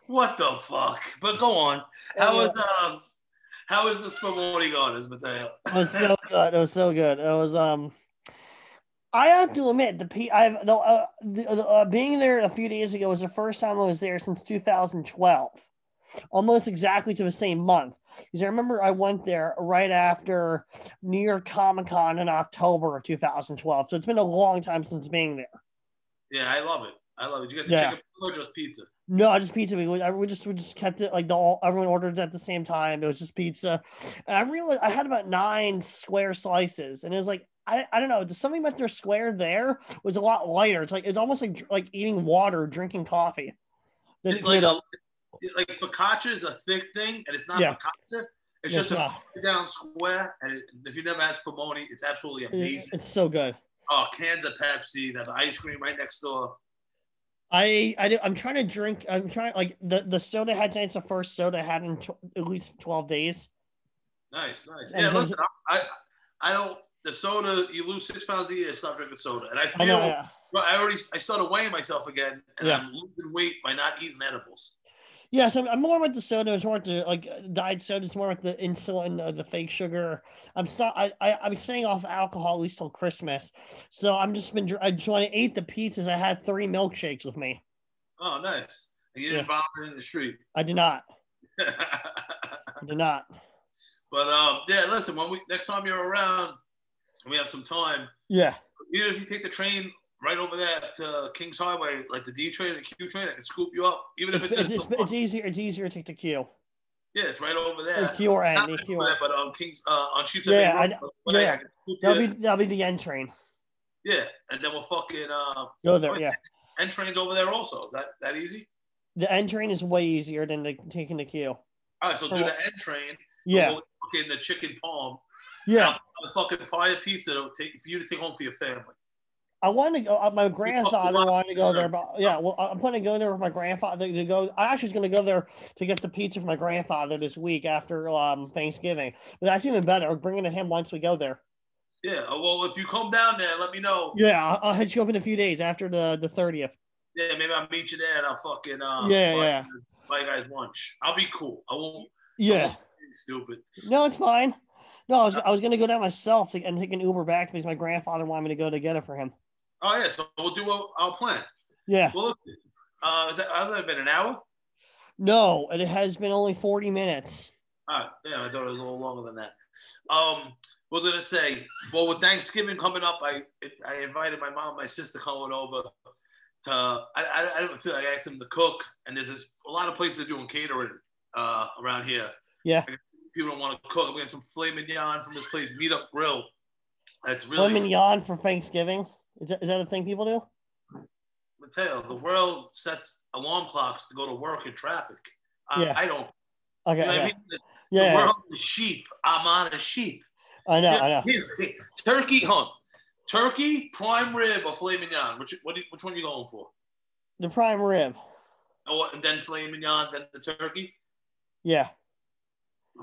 What the fuck? But go on. How is the Spumoni going, Matteo? It was so good. It was so good. It was I have to admit being there a few days ago was the first time I was there since 2012, almost exactly to the same month. Because I remember I went there right after New York Comic Con in October of 2012. So it's been a long time since being there. Yeah, I love it. Did you get the chicken or just pizza? No, just pizza. We just kept it like everyone ordered it at the same time. It was just pizza, and I realized I had about 9 square slices, and it was like I don't know. There's something about their square there was a lot lighter. It's almost like eating water, drinking coffee. It's like focaccia is a thick thing, and it's not focaccia. It's just a down square, and if you never had Spumoni, it's absolutely amazing. It's so good. Oh, cans of Pepsi, the ice cream right next door. I'm trying to drink. I'm trying like the soda I had tonight's the first soda I had in at least 12 days. Nice, nice. I'm Yeah, trying listen, to, I don't. The soda, you lose 6 pounds a year. Stop drinking soda, and I I know. feel. Well, I started weighing myself again, and Yeah. I'm losing weight by not eating edibles. Yeah, so I'm more with the soda. It's more with the like diet soda. It's more with the insulin, the fake sugar. I'm staying off alcohol at least till Christmas. So I just when I ate the pizzas, I had 3 milkshakes with me. Oh, nice. And you Yeah, didn't vomit in the street. I did not. I did not. But yeah, listen. When we next time you're around, and we have some time. Yeah. Even if you take the train right over there to Kings Highway, like the D train, the Q train, I can scoop you up. Even if It's it's just it's easier. It's easier to take the Q. yeah, it's right over The there. Q or N. Not The right Q over or there, but on Kings on Sheepshead Bay yeah. Road. I Yeah. can scoop you. That'll be the N train. Yeah, and then we'll fucking Go there. Yeah. N trains over there also. Is that easy? The N train is way easier than taking the Q. All right, so do the N train. And Yeah. we'll fucking the chicken palm. Yeah. I'll fucking pie a pizza to take for you to take home for your family. I wanted to go. My You fucking grandfather want wanted to go there, dessert. but yeah, well, I'm planning to go there with my grandfather to go. I actually was going to go there to get the pizza for my grandfather this week after Thanksgiving. But that's even better. We're bringing it to him once we go there. Yeah, well, if you come down there, let me know. Yeah, I'll hit you up in a few days after the 30th. Yeah, maybe I'll meet you there and I'll fucking Yeah, yeah, buy you guys lunch. I'll be cool. I yeah. won't say anything stupid. No, it's fine. No, I was going to go down myself and take an Uber back because my grandfather wanted me to go to get it for him. Oh yeah, so we'll do our plan. Yeah. Well, has that been an hour? No, it has been only 40 minutes. Yeah, I thought it was a little longer than that. Was gonna say, well, with Thanksgiving coming up, I invited my mom, and my sister coming over. I didn't feel like I asked them to cook, and there's a lot of places doing catering around here. Yeah. People don't want to cook. I'm getting some filet mignon from this place, Meat Up Grill. That's Filet really mignon for Thanksgiving. Is that a thing people do? Matteo. The world sets alarm clocks to go to work in traffic. Yeah. I don't. Okay. You know what I mean? The world is sheep. I'm on a sheep. I know. Turkey hunt. Turkey, prime rib, or filet mignon? Which one are you going for? The prime rib. And then filet mignon, then the turkey? Yeah.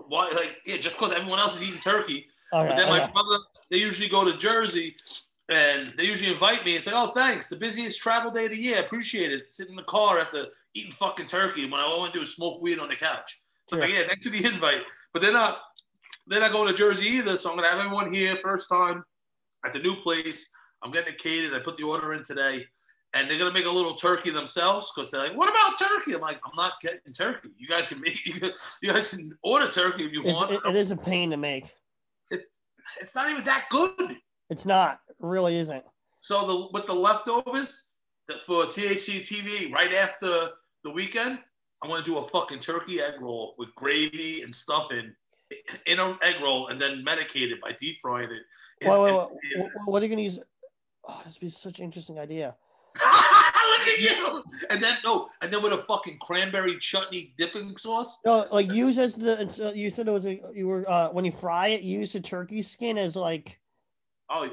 Why? Just because everyone else is eating turkey. Okay, but then my brother, they usually go to Jersey, and they usually invite me. It's like, oh, thanks. The busiest travel day of the year. Appreciate it. Sitting in the car after eating fucking turkey when all I want to do is smoke weed on the couch. So yeah, thanks for the invite. But they're not going to Jersey either, so I'm going to have everyone here first time at the new place. I'm getting it catered. I put the order in today. And they're going to make a little turkey themselves because they're like, what about turkey? I'm like, I'm not getting turkey. You guys can order turkey if you want. It is a pain to make. It's not even that good. It's not. It really isn't. So with the leftovers for THC TV right after the weekend, I want to do a fucking turkey egg roll with gravy and stuffing in an egg roll and then medicate it by deep frying it. What are you going to use? Oh, this would be such an interesting idea. Look at you! And then with a fucking cranberry chutney dipping sauce. No, like use as you said it was when you fry it, use the turkey skin as like. Or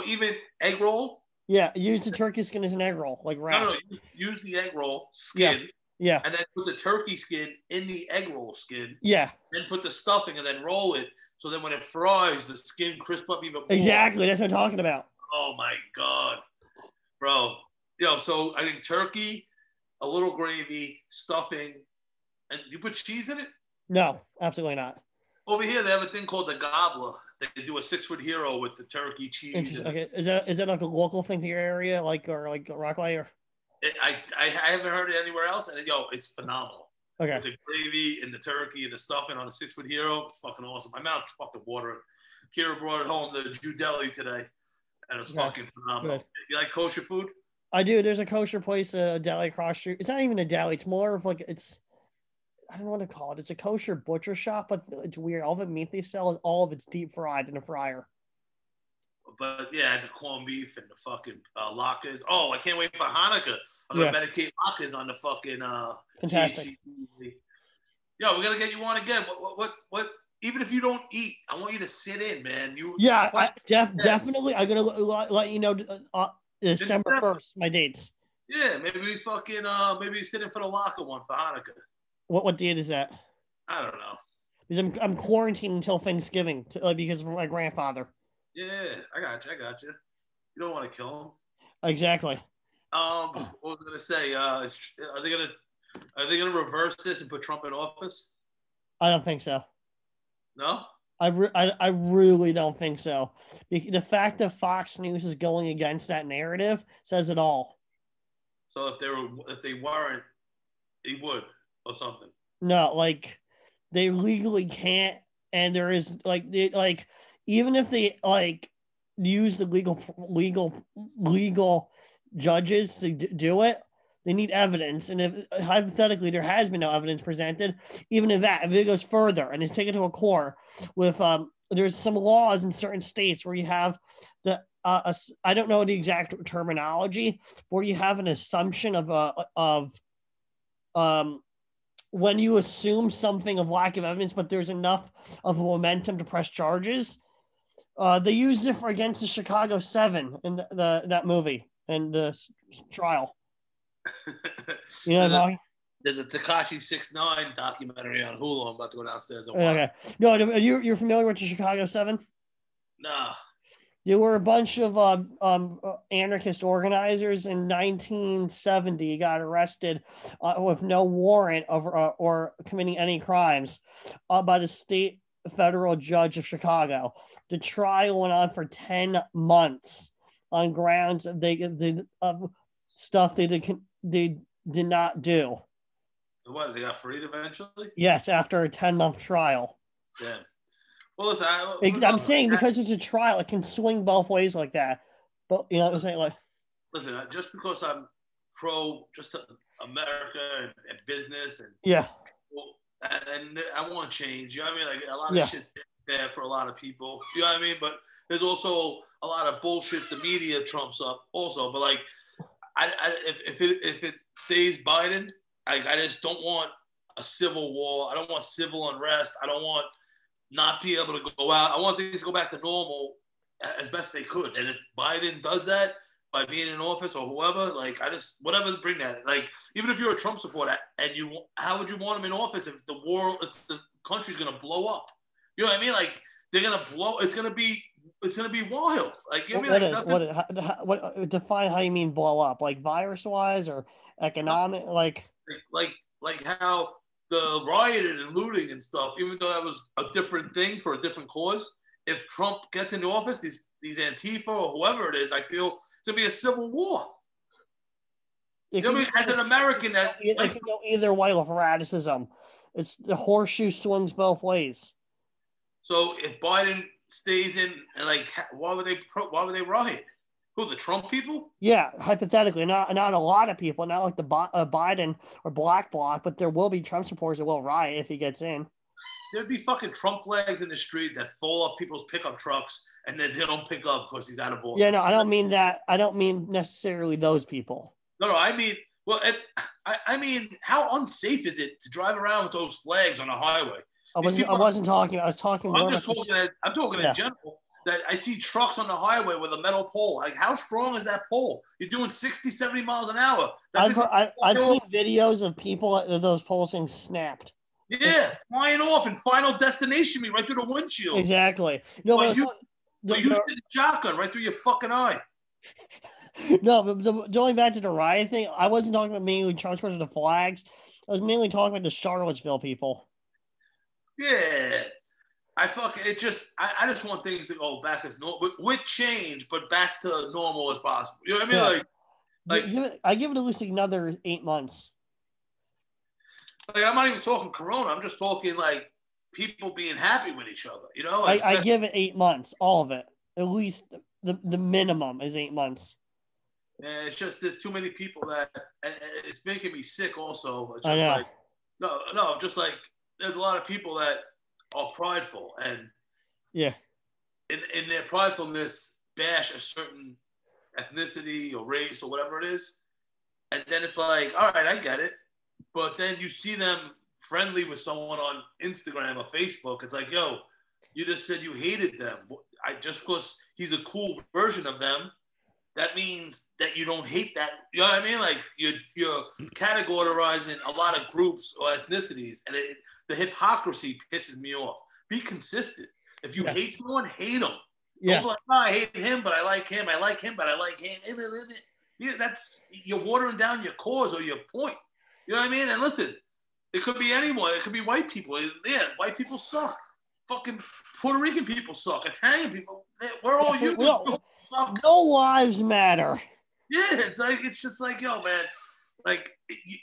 even egg roll. Yeah, use the turkey skin as an egg roll, like wrap. No, use the egg roll skin. Yeah. And then put the turkey skin in the egg roll skin. Yeah. Then put the stuffing and then roll it. So then when it fries, the skin crisp up even more. Exactly. That's what I'm talking about. Oh my God. Bro. So I think turkey, a little gravy, stuffing, and you put cheese in it? No, absolutely not. Over here, they have a thing called the gobbler. They do a 6-foot hero with the turkey, cheese. Okay, is that like a local thing to your area, like Rockaway, or? I haven't heard it anywhere else, and it's phenomenal. Okay. With the gravy and the turkey and the stuffing on a 6-foot hero, it's fucking awesome. My mouth fucking watering. Kira brought it home to Jew Deli today, and it's fucking phenomenal. Good. You like kosher food? I do. There's a kosher place, a deli across street. It's not even a deli. It's more of like I don't know what to call it. It's a kosher butcher shop, but it's weird. All the meat they sell is all of it's deep fried in a fryer. But yeah, the corned beef and the fucking latkes. Oh, I can't wait for Hanukkah. I'm gonna medicate latkes on the fucking fantastic. Yo, we're gonna get you on again. What? Even if you don't eat, I want you to sit in, man. Definitely. I'm gonna let you know. December 1st, my dates. Yeah, maybe we fucking maybe sit in for the locker one for Hanukkah. What date is that? I don't know. Because I'm quarantined until Thanksgiving because of my grandfather. Yeah, I got you. I got you. You don't want to kill him. Exactly. What was I gonna say? Are they gonna reverse this and put Trump in office? I don't think so. No. I really don't think so. The fact that Fox News is going against that narrative says it all. So if they weren't, he would or something. No, like they legally can't, and there is even if they use the legal judges to do it, they need evidence, and if hypothetically there has been no evidence presented, even if it goes further and it's taken to a court with there's some laws in certain states where you have the I don't know the exact terminology, where you have an assumption of when you assume something of lack of evidence, but there's enough of a momentum to press charges. They used it against the Chicago 7 in that movie and the trial. You know what I'm talking? There's a Tekashi 6ix9ine documentary on Hulu. I'm about to go downstairs and watch. Okay. No, you're familiar with the Chicago 7? Nah. There were a bunch of anarchist organizers in 1970 got arrested with no warrant or committing any crimes by the state federal judge of Chicago. The trial went on for 10 months on grounds of stuff they did not do. What, they got freed eventually? Yes, after a 10-month trial. Yeah. Well, listen, I'm saying because it's a trial, it can swing both ways like that. But you know what I'm saying? Like, listen, just because I'm pro just America and business and and I want change. You know what I mean? Like a lot of shit's bad for a lot of people. You know what I mean? But there's also a lot of bullshit the media trumps up also. But like, if it stays Biden, I just don't want a civil war. I don't want civil unrest. I don't want not be able to go out. I want things to go back to normal as best they could. And if Biden does that by being in office or whoever, like whatever to bring that. Like even if you're a Trump supporter and how would you want him in office if the country's gonna blow up? You know what I mean? Like they're gonna blow. It's gonna be wild. Like you know what define how you mean blow up? Like virus wise or economic? Like how the rioting and looting and stuff, even though that was a different thing for a different cause, if Trump gets into office, these Antifa or whoever it is, I feel it's gonna be a civil war. You know what I mean? As an American, it can go either way with radicism. It's the horseshoe swings both ways. So if Biden stays in, like, why would they riot? Who, the Trump people? Yeah, hypothetically, not a lot of people, not like the Biden or Black Bloc, but there will be Trump supporters that will riot if he gets in. There'd be fucking Trump flags in the street that fall off people's pickup trucks, and then they don't pick up because he's out of office. Yeah, no, I don't mean that. I don't mean necessarily those people. No, I mean, well, I mean, how unsafe is it to drive around with those flags on a highway? I wasn't talking. I was talking. I'm talking in general. That I see trucks on the highway with a metal pole. Like, how strong is that pole? You're doing 60, 70 miles an hour. I've seen videos of people those poles being snapped. Yeah, flying off and Final Destination me right through the windshield. Exactly. No, but you shoot the shotgun right through your fucking eye. No, but going back to the riot thing, I wasn't talking about mainly Trump versus the flags. I was mainly talking about the Charlottesville people. Yeah. I just want things to go back as normal, with change, but back to normal as possible. You know what I mean? Yeah. I give it at least another 8 months. Like, I'm not even talking Corona. I'm just talking like people being happy with each other. You know, I give it 8 months, all of it. At least the minimum is 8 months. And it's just there's too many people that it's making me sick. Also, it's just like just like there's a lot of people that are prideful and in their pridefulness bash a certain ethnicity or race or whatever it is, and then it's like, all right, I get it, but then you see them friendly with someone on Instagram or Facebook, it's like, yo, you just said you hated them. Just because he's a cool version of them that means that you don't hate that. You know what I mean? Like you're categorizing a lot of groups or ethnicities, and the hypocrisy pisses me off. Be consistent. If you hate someone, hate them. Don't be like, oh, I hate him, but I like him. I like him, but I like him. Yeah, you're watering down your cause or your point. You know what I mean? And listen, it could be anyone. It could be white people. Yeah, white people suck. Fucking Puerto Rican people suck. Italian people, we're all human. No lives matter. Yeah, it's just like, yo, man, like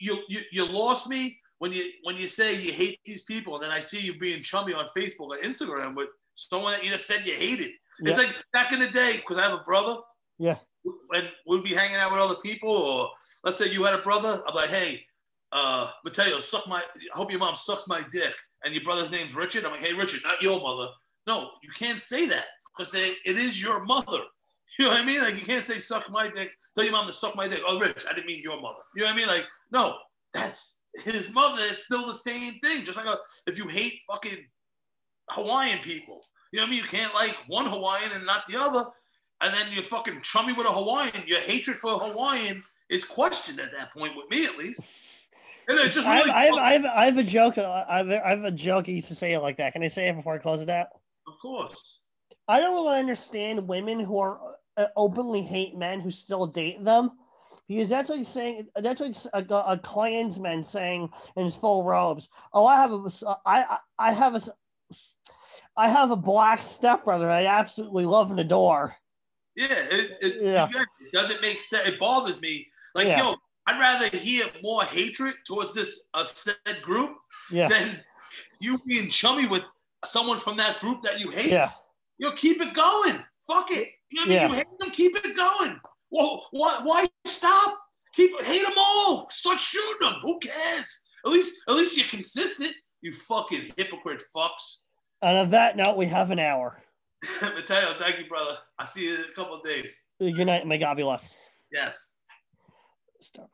you lost me when you say you hate these people, and then I see you being chummy on Facebook or Instagram with someone that you just said you hated. It's like back in the day, because I have a brother. Yeah. When we'd be hanging out with other people, or let's say you had a brother, I'm like, hey, Matteo, I hope your mom sucks my dick. And your brother's name's Richard. I'm like, hey, Richard, not your mother. No, you can't say that because it is your mother. You know what I mean? Like, you can't say suck my dick. Tell your mom to suck my dick. Oh, Rich, I didn't mean your mother. You know what I mean? Like, no, that's his mother. It's still the same thing. Just like if you hate fucking Hawaiian people, you know what I mean? You can't like one Hawaiian and not the other. And then you're fucking chummy with a Hawaiian. Your hatred for a Hawaiian is questioned at that point, with me at least. And it just really. I have a joke. I have a joke. I used to say it like that. Can I say it before I close it out? Of course. I don't really understand women who are openly hate men who still date them, because that's like saying that's like a Klansman saying in his full robes, "Oh, I have a black stepbrother I absolutely love and adore." Yeah, it doesn't make sense. It bothers me. Like, yo, I'd rather hear more hatred towards this said group than you being chummy with someone from that group that you hate. Yeah. Yo, keep it going. Fuck it. You know what I mean? You hate them, keep it going. Well, why stop? Hate them all. Start shooting them. Who cares? At least you're consistent. You fucking hypocrite fucks. And on that note, we have an hour. Matteo, thank you, brother. I'll see you in a couple of days. Good night. May God bless. Yes. Stop.